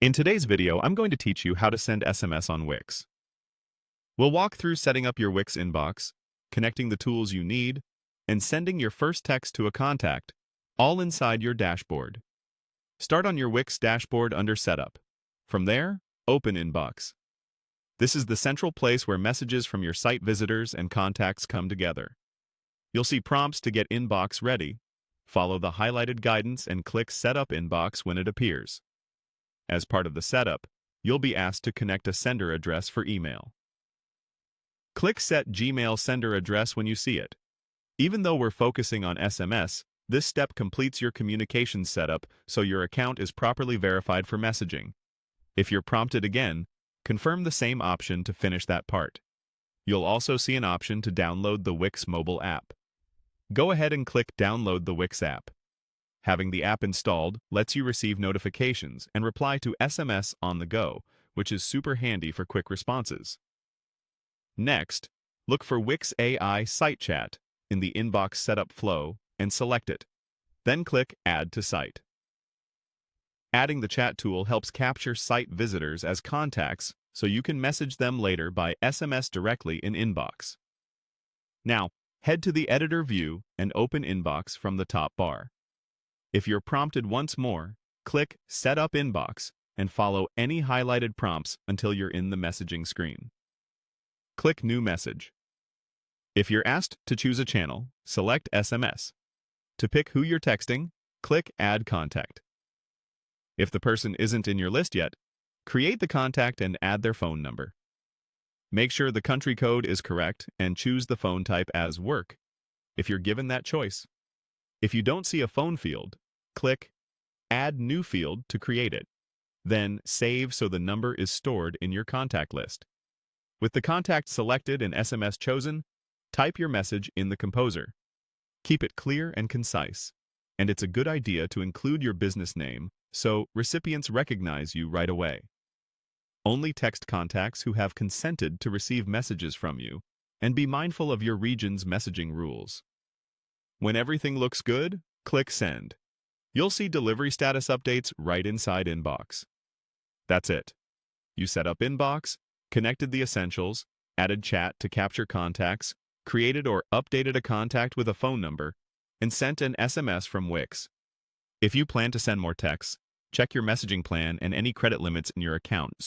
In today's video, I'm going to teach you how to send SMS on Wix. We'll walk through setting up your Wix inbox, connecting the tools you need, and sending your first text to a contact, all inside your dashboard. Start on your Wix dashboard under Setup. From there, open Inbox. This is the central place where messages from your site visitors and contacts come together. You'll see prompts to get Inbox ready. Follow the highlighted guidance and click Set Up Inbox when it appears. As part of the setup, you'll be asked to connect a sender address for email. Click Set Gmail Sender Address when you see it. Even though we're focusing on SMS, this step completes your communications setup so your account is properly verified for messaging. If you're prompted again, confirm the same option to finish that part. You'll also see an option to download the Wix Mobile App. Go ahead and click Download the Wix app. Having the app installed lets you receive notifications and reply to SMS on the go, which is super handy for quick responses. Next, look for Wix AI Site Chat in the Inbox Setup flow and select it. Then click Add to Site. Adding the chat tool helps capture site visitors as contacts so you can message them later by SMS directly in Inbox. Now, head to the Editor view and open Inbox from the top bar. If you're prompted once more, click Set Up Inbox and follow any highlighted prompts until you're in the messaging screen. Click New Message. If you're asked to choose a channel, select SMS. To pick who you're texting, click Add Contact. If the person isn't in your list yet, create the contact and add their phone number. Make sure the country code is correct and choose the phone type as Work, if you're given that choice. If you don't see a phone field, click Add New Field to create it. Then save so the number is stored in your contact list. With the contact selected and SMS chosen, type your message in the composer. Keep it clear and concise, and it's a good idea to include your business name so recipients recognize you right away. Only text contacts who have consented to receive messages from you, and be mindful of your region's messaging rules. When everything looks good, click Send. You'll see delivery status updates right inside Inbox. That's it. You set up Inbox, connected the essentials, added chat to capture contacts, created or updated a contact with a phone number, and sent an SMS from Wix. If you plan to send more texts, check your messaging plan and any credit limits in your account so